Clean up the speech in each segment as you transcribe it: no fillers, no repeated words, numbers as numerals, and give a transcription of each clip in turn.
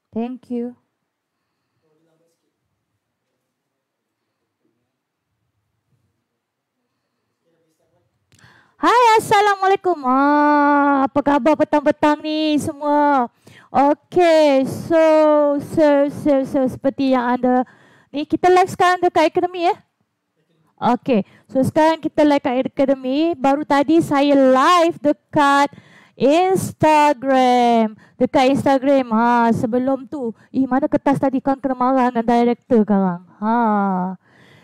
Thank you. Hai, Assalamualaikum. Apa khabar petang-petang ni semua? Okay, so seperti yang anda ni, kita live sekarang dekat Akademi ya? Okay, so sekarang kita live kat Akademi. Baru tadi saya live dekat Instagram. Sebelum tu, mana kertas tadi kan kena marah dengan director sekarang.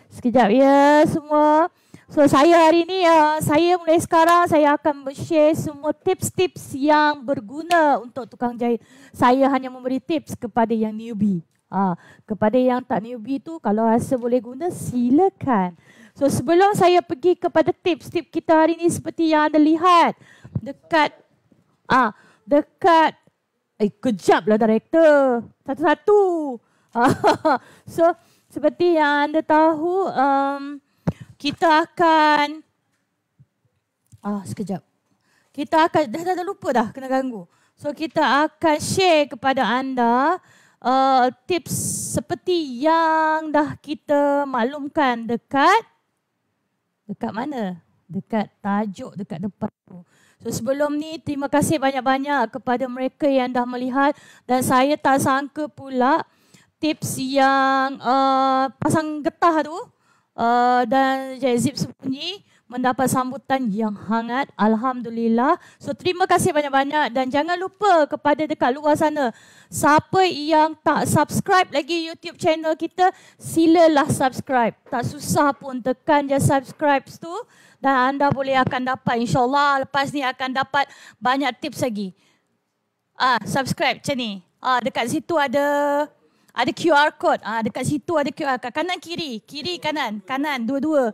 Sekejap ya semua. So saya hari ni, saya mulai sekarang saya akan share semua tips-tips yang berguna untuk tukang jahit. Saya hanya memberi tips kepada yang newbie. Kepada yang tak newbie tu, kalau rasa boleh guna, silakan. So sebelum saya pergi kepada tips-tips kita hari ni seperti yang anda lihat dekat kejaplah director. Satu-satu. So seperti yang anda tahu, kita akan sekejap. Kita akan dah lupa dah kena ganggu. So kita akan share kepada anda tips seperti yang dah kita maklumkan dekat mana? Dekat tajuk dekat depan tu. So sebelum ni terima kasih banyak-banyak kepada mereka yang dah melihat dan saya tak sangka pula tips yang pasang getah tu dan Zip sembunyi mendapat sambutan yang hangat. Alhamdulillah. So terima kasih banyak-banyak dan jangan lupa kepada dekat luar sana, siapa yang tak subscribe lagi YouTube channel kita, silalah subscribe. Tak susah pun, tekan je subscribe tu dan anda boleh akan dapat, insyaAllah lepas ni akan dapat banyak tips lagi. Subscribe macam ni. Dekat situ ada QR code. Dekat situ ada QR code. Kanan kiri, kiri kanan, dua-dua.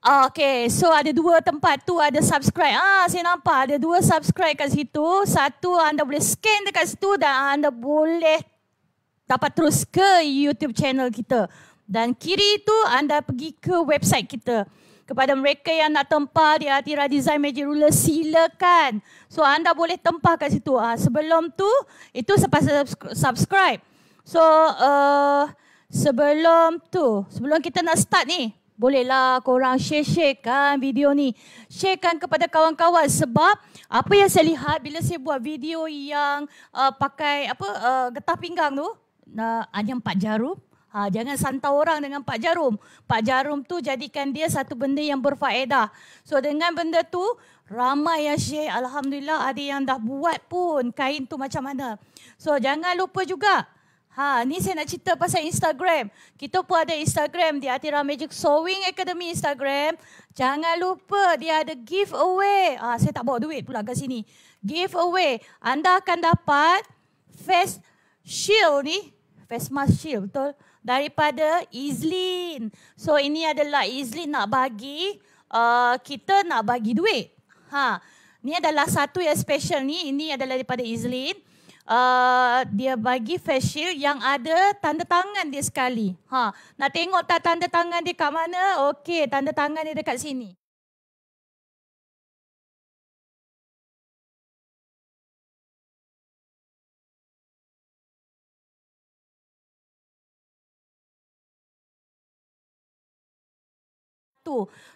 Okay, so ada dua tempat tu ada subscribe. Saya nampak ada dua subscribe kat situ. Satu anda boleh scan dekat situ dan anda boleh dapat terus ke YouTube channel kita. Dan kiri tu anda pergi ke website kita. Kepada mereka yang nak tempah di Atira Design Magic Ruler, silakan. So anda boleh tempah kat situ. Sebelum tu, itu sepasal subscribe. So sebelum kita nak start ni, bolehlah korang share kan video ni. Sharekan kepada kawan-kawan sebab apa yang saya lihat bila saya buat video yang pakai getah pinggang tu, hanya 4 jarum. Jangan santau orang dengan 4 jarum. 4 jarum tu jadikan dia satu benda yang berfaedah. So dengan benda tu ramai yang share. Alhamdulillah ada yang dah buat pun kain tu macam mana. So jangan lupa juga. Ni saya nak cerita pasal Instagram. Kita pun ada Instagram di Atira Magic Sewing Academy Instagram. Jangan lupa dia ada giveaway. Saya tak bawa duit pula kat sini. Giveaway. Anda akan dapat face shield ni. Face mask shield, betul? Daripada Izlin. So ini adalah Izlin nak bagi, kita nak bagi duit. Ni adalah satu yang special ni. Ini adalah daripada Izlin. Dia bagi face shield yang ada tanda tangan dia sekali. Nak tengok tak tanda tangan dia kat mana? Okey, tanda tangan dia dekat sini.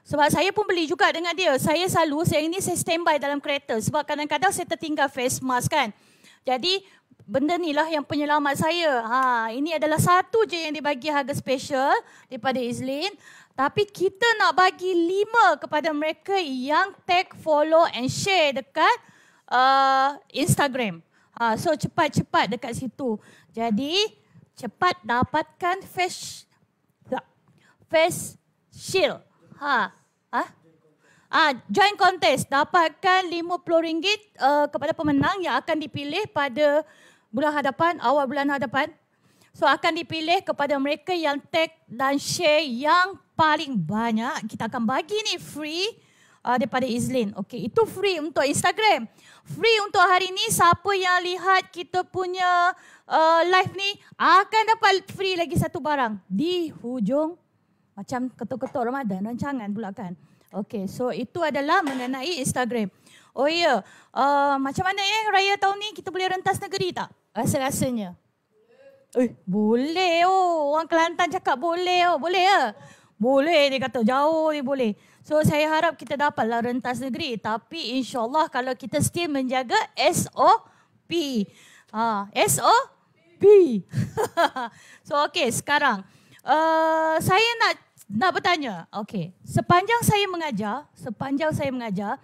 Sebab saya pun beli juga dengan dia. Saya standby dalam kereta sebab kadang-kadang saya tertinggal face mask kan. Jadi benda ni lah yang penyelamat saya. Ini adalah satu je yang dibagi harga special daripada Izlin. Tapi kita nak bagi 5 kepada mereka yang tag, follow and share dekat Instagram. So cepat-cepat dekat situ. Jadi cepat dapatkan face shield. Join contest, dapatkan RM50 kepada pemenang yang akan dipilih pada awal bulan hadapan. So akan dipilih kepada mereka yang tag dan share yang paling banyak. Kita akan bagi ni free daripada Izlin. Okey, itu free untuk Instagram. Free untuk hari ni, siapa yang lihat kita punya live ni akan dapat free lagi satu barang di hujung. Macam ketuk-ketuk Ramadan, rancangan pula kan. Okey, so itu adalah mengenai Instagram. Oh ya, macam mana raya tahun ni kita boleh rentas negeri tak? Rasa-rasanya. Boleh orang Kelantan cakap boleh boleh ya? Boleh, dia kata jauh dia boleh. So saya harap kita dapatlah rentas negeri, tapi insyaAllah kalau kita still menjaga SOP. SOP. So okey, sekarang saya nak bertanya. Okey, sepanjang saya mengajar,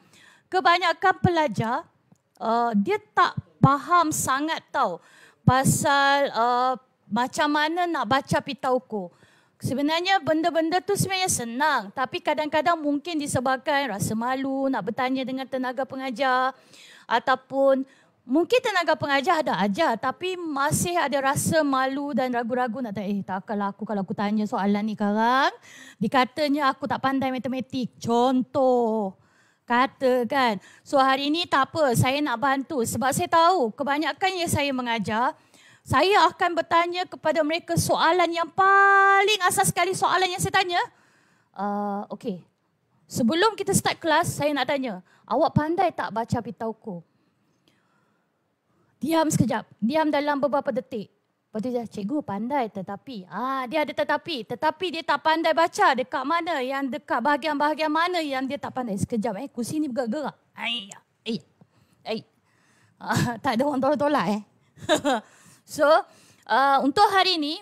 kebanyakan pelajar dia tak faham sangat tahu pasal macam mana nak baca pita ukur. Sebenarnya benda-benda tu sebenarnya senang, tapi kadang-kadang mungkin disebabkan rasa malu nak bertanya dengan tenaga pengajar, ataupun mungkin tenaga pengajar ada ajar tapi masih ada rasa malu dan ragu-ragu nak tanya, takkanlah aku kalau aku tanya soalan ni sekarang dikatanya aku tak pandai matematik. Contoh kata kan. So hari ini tak apa, saya nak bantu sebab saya tahu kebanyakan yang saya mengajar, saya akan bertanya kepada mereka soalan yang paling asas sekali, soalan yang saya tanya. Okey, sebelum kita start kelas, saya nak tanya, awak pandai tak baca pita ukur? Diam sekejap, diam dalam beberapa detik. Lepas tu dia, cikgu pandai tetapi, dia ada tetapi dia tak pandai baca dekat mana, yang dekat bahagian-bahagian mana yang dia tak pandai. Sekejap, kursi ni bergerak-gerak. Tak ada orang tolak-tolak So, untuk hari ini,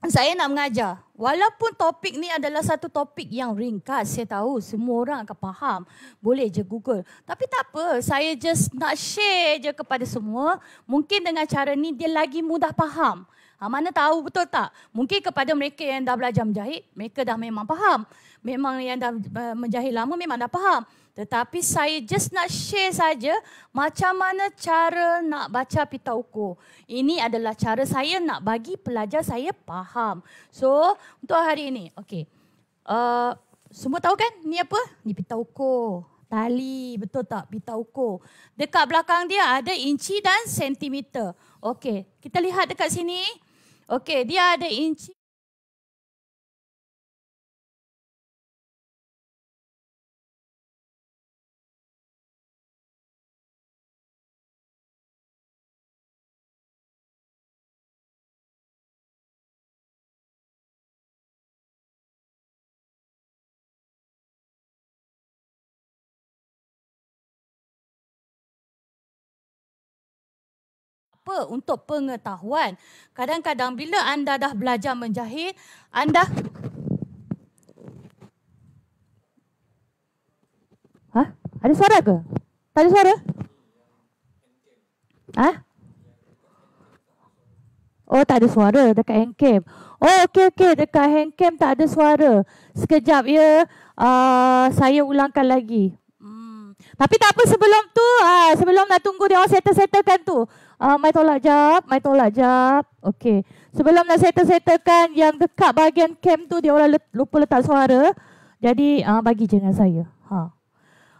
saya nak mengajar. Walaupun topik ni adalah satu topik yang ringkas, saya tahu semua orang akan faham. Boleh je Google. Tapi tak apa, saya just nak share je kepada semua. Mungkin dengan cara ni dia lagi mudah faham. Mana tahu betul tak? Mungkin kepada mereka yang dah belajar menjahit, mereka dah memang faham. Memang yang dah menjahit lama memang dah faham. Tetapi saya just nak share saja macam mana cara nak baca pita ukur. Ini adalah cara saya nak bagi pelajar saya faham. So, untuk hari ini, okey. Semua tahu kan ni apa? Ni pita ukur. Tali, betul tak? Pita ukur. Dekat belakang dia ada inci dan sentimeter. Okey, kita lihat dekat sini. Okey, dia ada inci. Untuk pengetahuan. Kadang-kadang bila anda dah belajar menjahit, anda ada suara ke? Tak ada suara? Oh, tak ada suara dekat handcam. Oh, okey, dekat handcam tak ada suara. Sekejap ya, saya ulangkan lagi. Tapi tak apa, sebelum tu, sebelum nak tunggu dia orang settle-settlekan tu. Mai tolak jap. Okey. Sebelum nak settle-settlekan yang dekat bahagian cam tu, dia orang lupa letak suara. Jadi, bagi je dengan saya.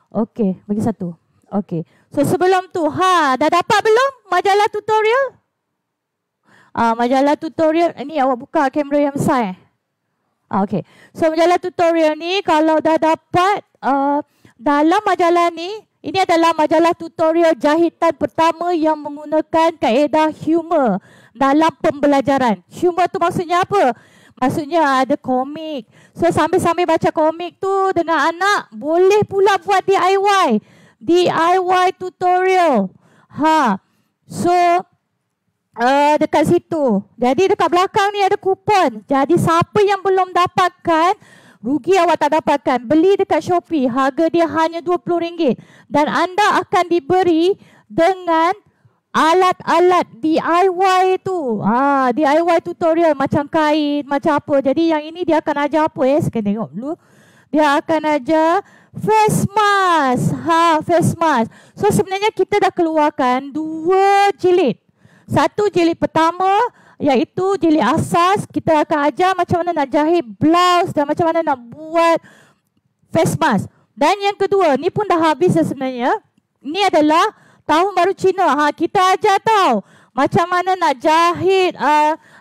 Okey, bagi satu. Okey. So, sebelum tu, dah dapat belum majalah tutorial? Majalah tutorial, ni awak buka kamera yang besar okey. So, majalah tutorial ni, kalau dah dapat, dalam majalah ni, ini adalah majalah tutorial jahitan pertama yang menggunakan kaedah humor dalam pembelajaran. Humor tu maksudnya apa? Maksudnya ada komik. So sambil-sambil baca komik tu dengan anak, boleh pula buat DIY. DIY tutorial. So dekat situ. Jadi dekat belakang ni ada kupon. Jadi siapa yang belum dapatkan, rugi awak tak dapatkan. Beli dekat Shopee, harga dia hanya RM20. Dan anda akan diberi dengan alat-alat DIY tu. DIY tutorial macam kain, macam apa. Jadi yang ini dia akan ajar apa Saya tengok dulu. Dia akan ajar face mask. Face mask. So sebenarnya kita dah keluarkan 2 jilid. Satu jilid pertama, iaitu jilid asas, kita akan ajar macam mana nak jahit blouse dan macam mana nak buat face mask. Dan yang kedua, ni pun dah habis sebenarnya. Ini adalah Tahun Baru Cina. Kita ajar tahu macam mana nak jahit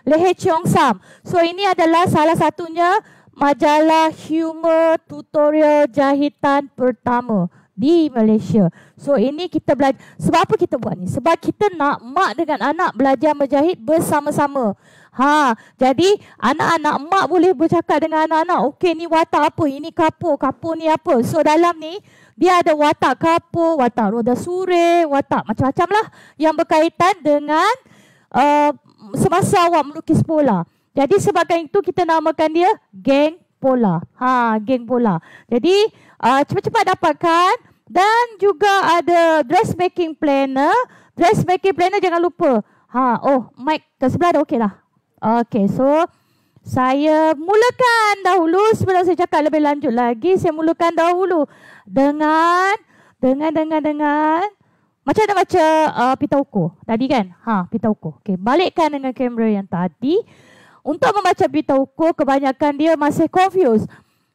leher Cheongsam. So ini adalah salah satunya majalah humor tutorial jahitan pertama. di Malaysia. So ini kita belajar. Sebab apa kita buat ni? Sebab kita nak mak dengan anak belajar menjahit bersama-sama. Jadi anak-anak mak boleh bercakap dengan anak-anak. Okey, ni watak apa? Ini kapur. Kapur ni apa? So dalam ni dia ada watak kapur, watak roda suri, watak macam-macam lah yang berkaitan dengan semasa awak melukis pola. Jadi sebabkan itu kita namakan dia geng pola. Geng pola. Jadi cepat-cepat dapatkan. Dan juga ada dressmaking planner. Dressmaking planner jangan lupa. Mic ke sebelah dah okey lah. Okey, so saya mulakan dahulu sebelum saya cakap lebih lanjut lagi. Saya mulakan dahulu dengan macam ada baca pita ukur tadi kan? Pita ukur. Okey, balikkan dengan kamera yang tadi. Untuk membaca pita ukur, kebanyakan dia masih confused.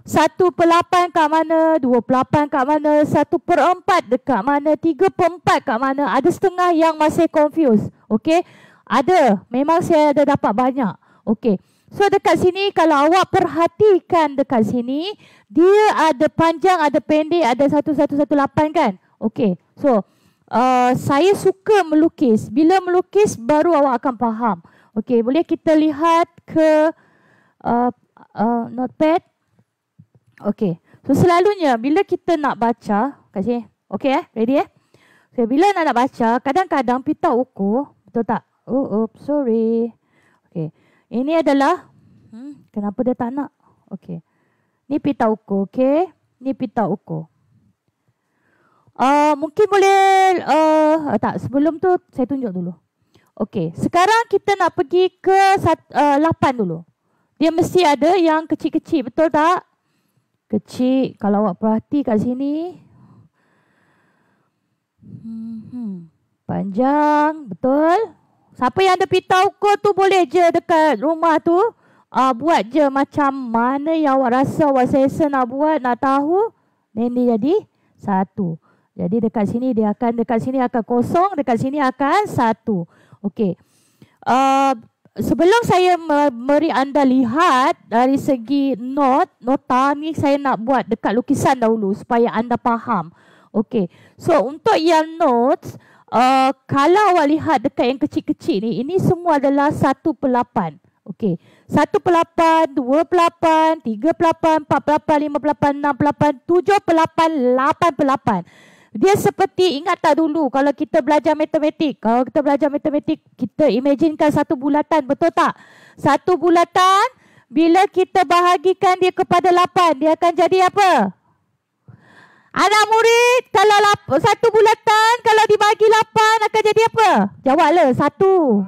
1/8 kat mana, 2/8 kat mana, 1/4 dekat mana, 3/4 kat mana. Ada setengah yang masih confused. Okey, ada. Memang saya ada dapat banyak. Okey, so dekat sini kalau awak perhatikan dekat sini, dia ada panjang, ada pendek, ada 1118 kan. Okey, so saya suka melukis. Bila melukis baru awak akan faham. Okey, boleh kita lihat ke notepad. Okey, so selalunya bila kita nak baca kat sini, okey ready so, bila nak baca, kadang-kadang pita ukur, betul tak? Sorry. Okey, ini adalah kenapa dia tak nak? Okey, ni pita ukur. Okey, ni pita ukur. Mungkin boleh tak, sebelum tu saya tunjuk dulu. Okey, sekarang kita nak pergi ke 8 dulu. Dia mesti ada yang kecil-kecil, betul tak? Kecil, kalau awak perhati kat sini. Panjang, betul? Siapa yang ada pita ukur tu boleh je dekat rumah tu buat je macam mana yang awak rasa, awak selesa nak buat, nak tahu. Ini jadi 1. Jadi dekat sini dia akan, dekat sini akan kosong, dekat sini akan 1. Okey. Sebelum saya beri anda lihat dari segi nota ni, saya nak buat dekat lukisan dahulu supaya anda faham. Okey. So untuk yang notes, kalau awak lihat dekat yang kecil-kecil ni, ini semua adalah 1/8. Okey. 1/8, 2/8, 3/8, 4/8, 5/8, 6/8, 7/8, 8/8. Dia seperti, ingat tak dulu kalau kita belajar matematik. Kalau kita belajar matematik, kita imaginekan satu bulatan, betul tak? Satu bulatan, bila kita bahagikan dia kepada 8, dia akan jadi apa? Anak murid, kalau satu bulatan, kalau dibagi 8, akan jadi apa? Jawablah, 1.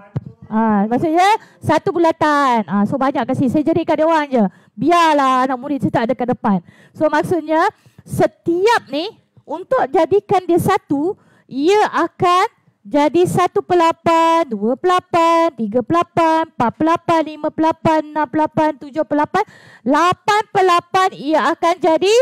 Maksudnya, satu bulatan. So banyak kasih, saya jadikan dia orang je. Biarlah anak murid saya tak ada kat depan. So maksudnya, setiap ni, untuk jadikan dia 1, ia akan jadi 1/8, 2/8, 3/8, 4/8, 5/8, 6/8, 7/8, 8/8 ia akan jadi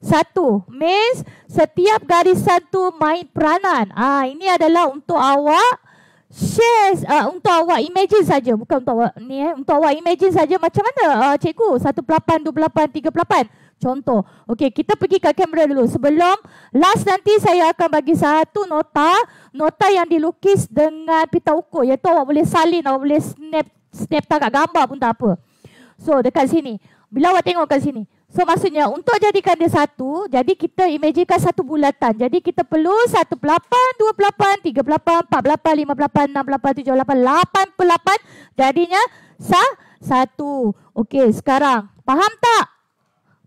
1. Means setiap garisan tu main peranan. Ini adalah untuk awak share, untuk awak imagine saja, bukan untuk awak ni untuk awak imagine saja macam mana cikgu 1/8, 2/8, 3/8. Contoh. Okey, kita pergi ke kamera dulu. Sebelum last nanti saya akan bagi satu nota yang dilukis dengan pita ukur, iaitu awak boleh salin, awak boleh snap tangkap gambar pun tak apa. So dekat sini, bila awak tengok kat sini, so maksudnya untuk jadikan dia 1, jadi kita imajikan satu bulatan. Jadi kita perlu 1/8, 2/8, 3/8, 4/8, 5/8, 6/8, 7/8, 8/8. Jadinya 1. Okey, sekarang faham tak?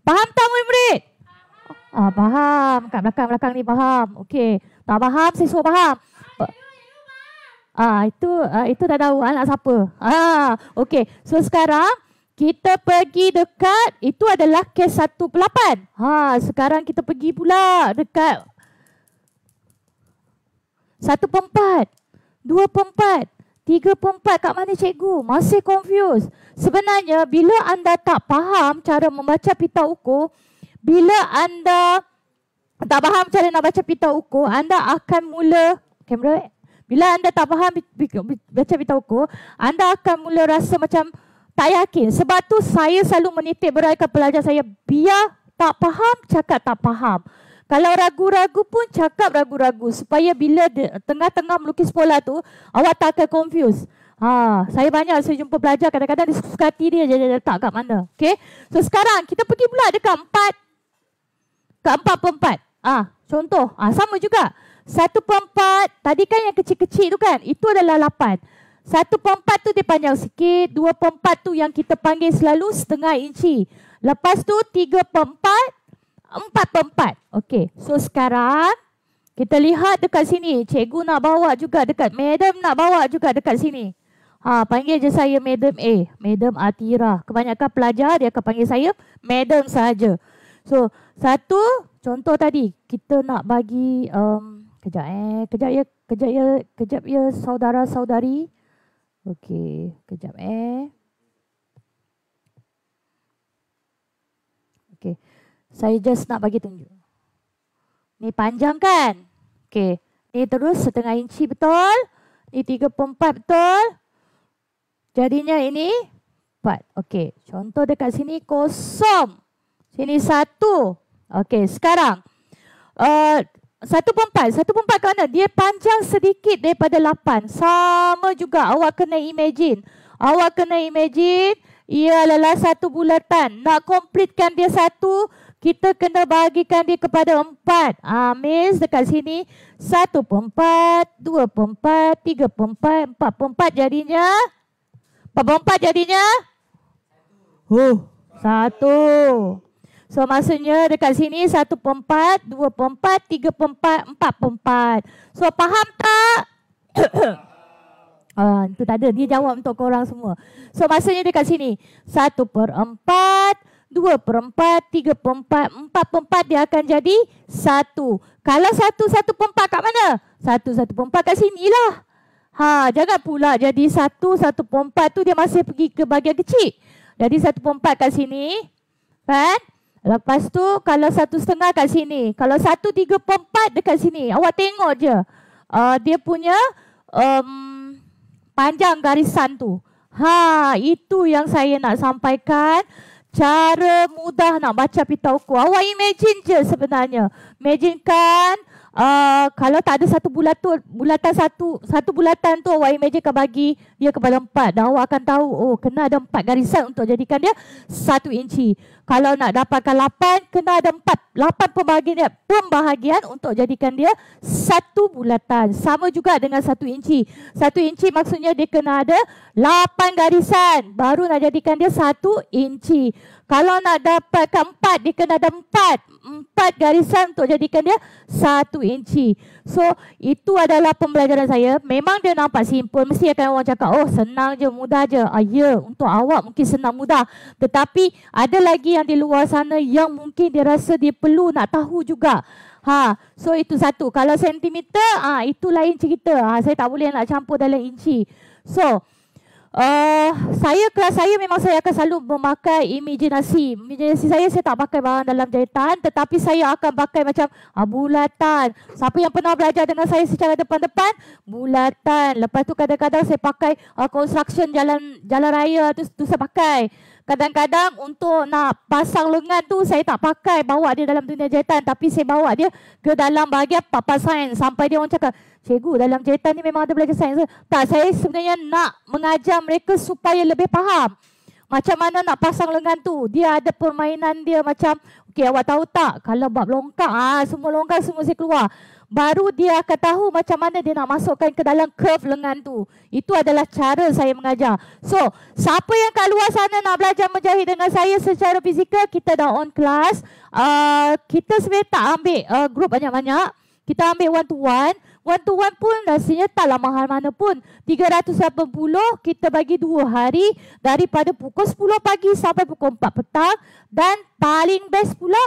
Faham tak murid-murid? Faham. Kat belakang-belakang ni faham. Okey. Tak faham, saya suruh faham. Itu dah tahu anak siapa. Okey. So sekarang kita pergi dekat, itu adalah kes 1/8. Sekarang kita pergi pula dekat 1/4, 2/4, 3/4 kat mana cikgu? Masih confused. Sebenarnya bila anda tak faham cara membaca pita ukur, bila anda tak faham cara nak baca pita ukur, anda akan mula kamera. Bila anda tak faham baca pita ukur, anda akan mula rasa macam tak yakin. Sebab tu saya selalu menitik beratkan pelajar saya, biar tak faham, cakap tak faham. Kalau ragu-ragu pun cakap ragu-ragu supaya bila tengah-tengah melukis pola tu awak tak akan confuse. Saya banyak saya jumpa pelajar kadang-kadang dia suka hati dia letak kat mana. Okey. So sekarang kita pergi pula dekat 4/4. Contoh, sama juga. 1/4 tadi kan yang kecil-kecil tu kan, itu adalah 8. 1/4 tu dia panjang sikit, 2/4 tu yang kita panggil selalu setengah inci. Lepas tu 3/4, 4/4. Okey, so sekarang kita lihat dekat sini. Cikgu nak bawa juga dekat, madam nak bawa juga dekat sini. Panggil je saya Madam A, Madam Atira. Kebanyakan pelajar dia akan panggil saya Madam sahaja. So, satu contoh tadi kita nak bagi kejap ya saudara-saudari. Okey, kejap Okey. Saya just nak bagi tunjuk. Ni panjang kan? Okey. Ni terus setengah inci betul. Ni 3/4 betul. Jadinya ini 4. Okey. Contoh dekat sini kosong. Sini 1. Okey. Sekarang 1/4. 1/4 ke mana? Dia panjang sedikit daripada 8. Sama juga. Awak kena imagine. Ia adalah satu bulatan. Nak completekan dia satu, kita kena bagikan dia kepada 4. Miss dekat sini 1/4, 2/4, 3/4, 4/4 jadinya 4/4 jadinya 1. So maksudnya dekat sini 1/4, 2/4, 3/4, 4/4. So faham tak? Itu tak ada. Dia jawab untuk korang semua. So maksudnya dekat sini 1/4, 2/4, 3/4, 4/4 dia akan jadi 1. Kalau 1/4 kat mana? 1/4 kat sini lah. Jangan pula jadi 1/4 tu dia masih pergi ke bahagian kecil. Jadi 1/4 kat sini. Kan? Lepas tu kalau 1/2 kat sini. Kalau 1/3/4 dekat sini. Awak tengok je. Dia punya panjang garisan tu. Itu yang saya nak sampaikan. Cara mudah nak baca pitauku. Awak imagine je sebenarnya. Imagine kan kalau tak ada satu bulatan tu awak imagine kan bagi dia kepada 4. Dan awak akan tahu kena ada 4 garisan untuk jadikan dia 1 inci. Kalau nak dapatkan 8 kena ada 8 pembahagian untuk jadikan dia 1 bulatan. Sama juga dengan 1 inci. 1 inci maksudnya dia kena ada 8 garisan baru nak jadikan dia 1 inci. Kalau nak dapatkan 4 dia kena ada 4 garisan untuk jadikan dia 1 inci. So itu adalah pembelajaran saya. Memang dia nampak simple. Mesti akan orang cakap senang je, mudah je. Ya, untuk awak mungkin senang mudah. Tetapi ada lagi yang di luar sana yang mungkin dia rasa dia perlu nak tahu juga. So itu satu. Kalau sentimeter, itu lain cerita. Saya tak boleh nak campur dalam inci. So kelas saya memang saya akan selalu memakai imajinasi. Imajinasi saya tak pakai barang dalam jahitan, tetapi saya akan pakai macam bulatan. Siapa yang pernah belajar dengan saya secara depan-depan? Bulatan. Lepas tu kadang-kadang saya pakai construction jalan raya tu saya pakai. Kadang-kadang untuk nak pasang lengan tu saya tak pakai bawa dia dalam dunia jahitan, tapi saya bawa dia ke dalam bahagian papan sains. Sampai dia orang cakap, cikgu dalam jahitan ni memang ada belajar sains. Tak, saya sebenarnya nak mengajar mereka supaya lebih faham macam mana nak pasang lengan tu. Dia ada permainan dia macam, okey awak tahu tak kalau bab longkang, semua longkang semua saya keluar. Baru dia akan tahu macam mana dia nak masukkan ke dalam curve lengan tu. Itu adalah cara saya mengajar. So, siapa yang kat luar sana nak belajar menjahit dengan saya secara fizikal, kita dah on class. Kita sebenarnya tak ambil group banyak-banyak. Kita ambil one to one. One to one pun rasanya taklah mahal mana pun. 380 kita bagi 2 hari. Daripada pukul 10 pagi sampai pukul 4 petang. Dan paling best pula,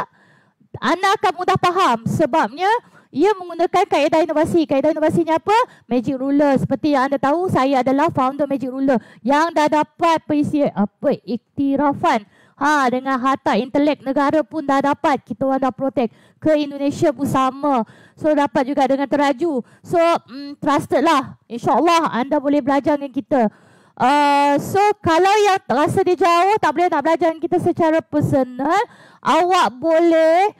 anda akan mudah faham. Sebabnya ia menggunakan kaedah inovasi. Kaedah inovasinya apa? Magic Ruler. Seperti yang anda tahu, saya adalah founder Magic Ruler yang dah dapat iktirafan. Dengan harta intelek negara pun dah dapat. Kita orang dah protect. Ke Indonesia pun sama. So dapat juga dengan teraju. So trusted lah. InsyaAllah anda boleh belajar dengan kita. So kalau yang rasa dia jauh, tak boleh nak belajar dengan kita secara personal, awak boleh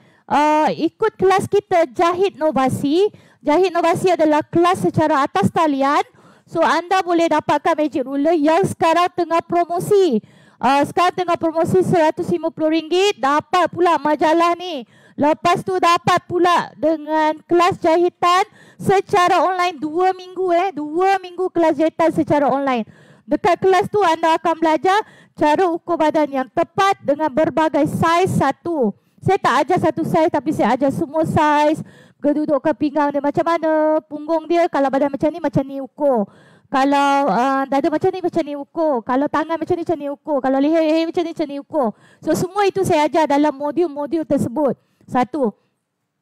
ikut kelas kita Jahit Novasi. Jahit Novasi adalah kelas secara atas talian. So anda boleh dapatkan magic ruler yang sekarang tengah promosi. Sekarang tengah promosi RM150. Dapat pula majalah ni. Lepas tu dapat pula dengan kelas jahitan secara online 2 minggu 2 minggu kelas jahitan secara online. Dekat kelas tu anda akan belajar cara ukur badan yang tepat dengan berbagai saiz satu. Saya tak ajar satu saiz tapi saya ajar semua saiz. Kedudukan pinggang dia macam mana, punggung dia kalau badan macam ni ukur. Kalau dada macam ni ukur. Kalau tangan macam ni ukur. Kalau leher macam ni ukur. So semua itu saya ajar dalam modul-modul tersebut. Satu.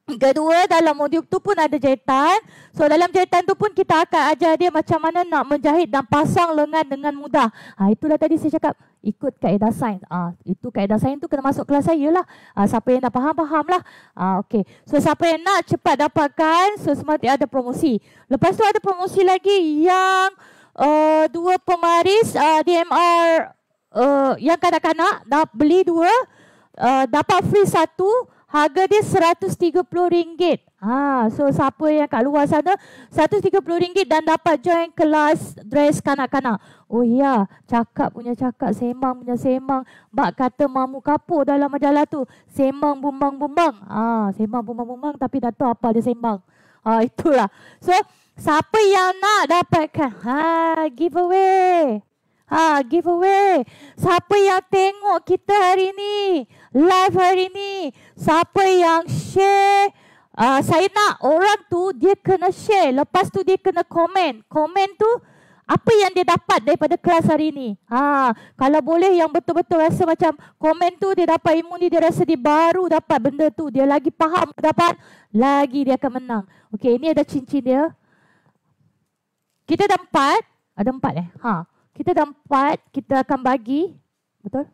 Kedua, dalam modul tu pun ada jahitan. So dalam jahitan tu pun kita akan ajar dia macam mana nak menjahit dan pasang lengan dengan mudah. Itulah tadi saya cakap ikut kaedah sains. Itu kaedah sains tu kena masuk kelas saya lah. Siapa yang dah faham lah. Okay. So siapa yang nak cepat dapatkan, so semua ada promosi. Lepas tu ada promosi lagi yang 2 pemaris DMR yang kanak-kanak beli 2 dapat free 1. Harga dia RM130. So siapa yang kat luar sana RM130 dan dapat join kelas dress kanak-kanak. Oh ya, cakap, sembang punya sembang. Bak kata mamu kapur dalam majalah tu. Sembang bumbang-bumbang. Sembang bumbang-bumbang tapi tak tahu apa dia sembang. Itulah. So siapa yang nak dapatkan giveaway. Giveaway. Siapa yang tengok kita hari ni, live hari ni, siapa yang share, saya nak orang tu dia kena share. Lepas tu dia kena komen. Komen tu apa yang dia dapat daripada kelas hari ni. Kalau boleh yang betul-betul rasa macam komen tu dia dapat ilmu ni, dia rasa dia baru dapat benda tu, dia lagi faham dapat, lagi dia akan menang. Okey, ini ada cincin dia. Kita ada 4. Ada 4 Kita dah 4, kita akan bagi. Betul?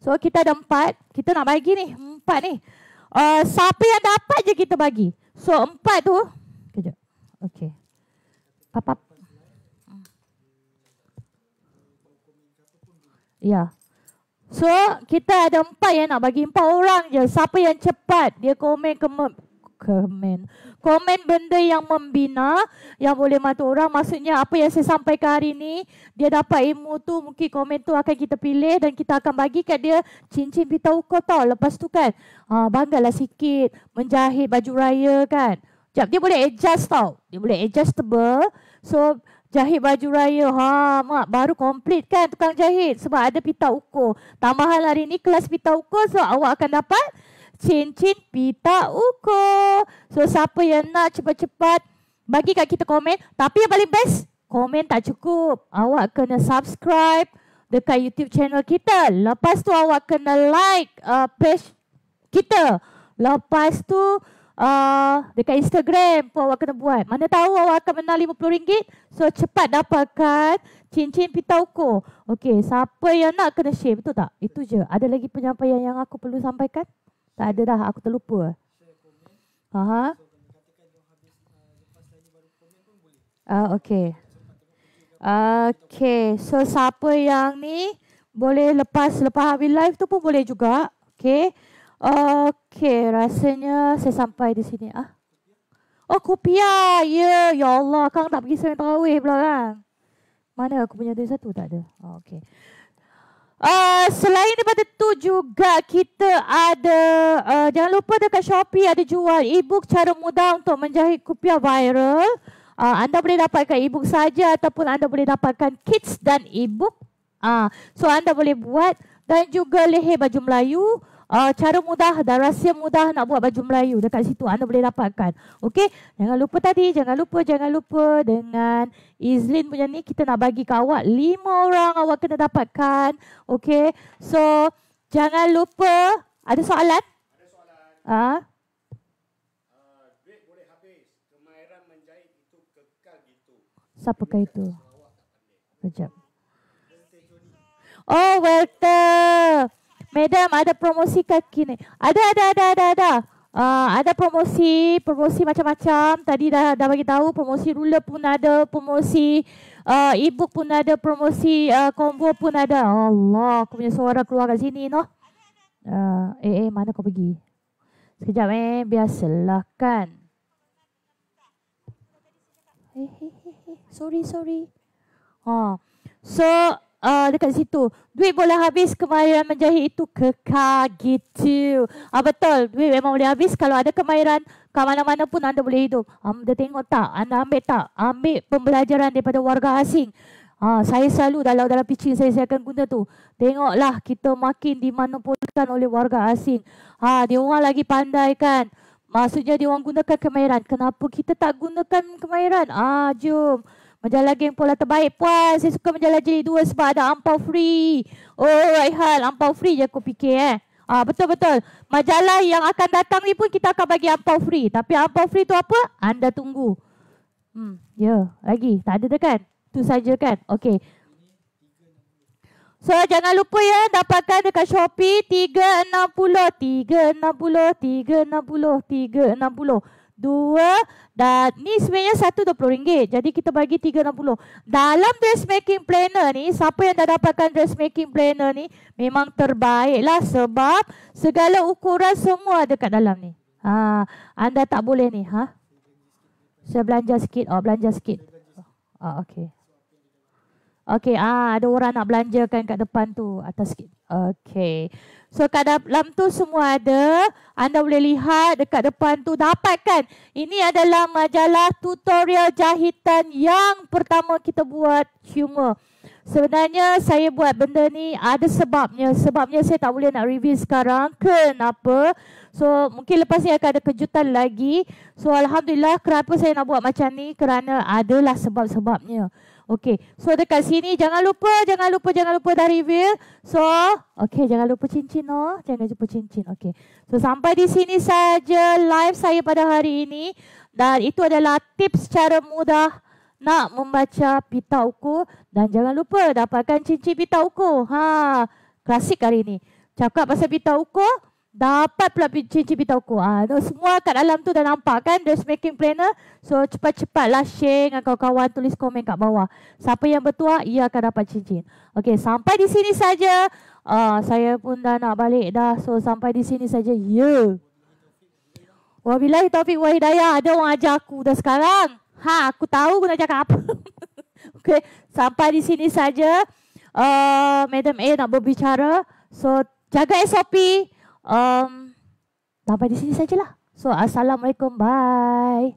So kita ada 4, kita nak bagi ni 4 ni. Siapa yang dapat je kita bagi. So 4 tu, kejap. Okey. Pap. Ya. So kita ada 4 yang nak bagi, 4 orang je. Siapa yang cepat dia komen benda yang membina, yang boleh bantu orang. Maksudnya apa yang saya sampaikan hari ni, dia dapat ilmu tu, mungkin komen tu akan kita pilih dan kita akan bagi kat dia cincin pita ukur tau. Lepas tu kan banggalah sikit menjahit baju raya kan. Sekejap, dia boleh adjust tau. Dia boleh adjustable. So jahit baju raya, mak baru komplit kan tukang jahit sebab ada pita ukur. Tambahan hari ni kelas pita ukur, so awak akan dapat cincin pita ukur. So siapa yang nak cepat-cepat bagi kat kita komen. Tapi yang paling best, komen tak cukup. Awak kena subscribe dekat YouTube channel kita. Lepas tu awak kena like page kita. Lepas tu dekat Instagram pun awak kena buat. Mana tahu awak akan menang RM50. So cepat dapatkan cincin pita ukur. Okey, siapa yang nak kena share, betul tak? Itu je. Ada lagi penyampaian yang aku perlu sampaikan? Tak ada dah, aku terlupa. Okey. Okey, so siapa yang ni boleh lepas habis live tu pun boleh juga. Okey. Okey, rasanya saya sampai di sini. Oh, kopiah. Ya, ya Allah, Kang tak pergi sembahyang tarawih pula kan. Mana aku punya duit satu? Tak ada. Okey. Selain daripada tu juga kita ada jangan lupa dekat Shopee ada jual e-book cara mudah untuk menjahit kopiah viral. Anda boleh dapatkan e-book saja ataupun anda boleh dapatkan kits dan e-book. So anda boleh buat, dan juga leher baju Melayu. Cara mudah dan rahsia mudah nak buat baju Melayu, dekat situ anda boleh dapatkan. Okey, jangan lupa dengan Izlin punya ni, kita nak bagi ke awak 5 orang awak kena dapatkan. Okey, so jangan lupa. Ada soalan? Ada soalan. Duit boleh habis, kemahiran menjahit itu kekal gitu. Siapakah itu? Kejap. Oh, Walter. Madam, ada promosi kaki ni. Ada. Ada promosi macam-macam. Tadi dah bagi tahu, promosi ruler pun ada, promosi e-book pun ada, promosi combo pun ada. Allah, aku punya suara keluar kat sini noh. Mana kau pergi? Sekejap biasalah kan. Sorry. So dekat situ duit boleh habis, kemahiran menjahit itu kekal gitu. Betul, duit memang boleh habis. Kalau ada kemahiran kat mana-mana pun anda boleh hidup. Anda tengok tak? Anda ambil tak? Ambil pembelajaran daripada warga asing. Saya selalu dalam pitching saya akan guna tu. Tengoklah kita makin dimonopolkan oleh warga asing. Dia orang lagi pandai kan. Maksudnya dia orang gunakan kemahiran. Kenapa kita tak gunakan kemahiran? Jom. Majalah geng pola terbaik puan. Saya suka majalah jilid 2 sebab ada ampau free. Oh Raihan, ampau free je aku fikir betul-betul. Majalah yang akan datang ni pun kita akan bagi ampau free. Tapi ampau free tu apa? Anda tunggu. Lagi. Tak ada dah kan? Itu saja kan? Okey. So jangan lupa ya, dapatkan dekat Shopee 360 dan ni sebenarnya satu RM20. Jadi kita bagi 360. Dalam dressmaking planner ni, siapa yang dah dapatkan dressmaking planner ni memang terbaik lah sebab segala ukuran semua ada kat dalam ni. Anda tak boleh ni. Saya belanja sikit. Belanja sikit. Okey. Okey, ada orang nak belanjakan kat depan tu, atas sikit. Okey. So kat dalam tu semua ada. Anda boleh lihat dekat depan tu, dapatkan. Ini adalah majalah tutorial jahitan yang pertama kita buat humor. Sebenarnya saya buat benda ni ada sebabnya. Sebabnya saya tak boleh nak review sekarang. Kenapa? So mungkin lepas ni akan ada kejutan lagi. So alhamdulillah, kenapa saya nak buat macam ni? Kerana adalah sebab-sebabnya. Okey, so dekat sini jangan lupa dah reveal. So, okey, jangan lupa cincin jangan lupa cincin. Okey. So sampai di sini saja live saya pada hari ini dan itu adalah tips cara mudah nak membaca pita ukur dan jangan lupa dapatkan cincin pita ukur. Klasik hari ini. Cakap pasal pita ukur, dapat pula cincin pita ukur. Semua kat dalam tu dah nampak kan dressmaking planner. So cepat-cepatlah share dengan kawan-kawan, tulis komen kat bawah. Siapa yang bertuah, ia akan dapat cincin. Okey, sampai di sini saja. Saya pun dah nak balik dah. So sampai di sini saja. Wabillahi taufiq wa hidayah. Ada orang ajar aku dah sekarang. Aku tahu aku nak cakap apa. Okey, sampai di sini saja. Madam A nak berbicara. So jaga SOP. Sampai di sini sajalah. So assalamualaikum, bye.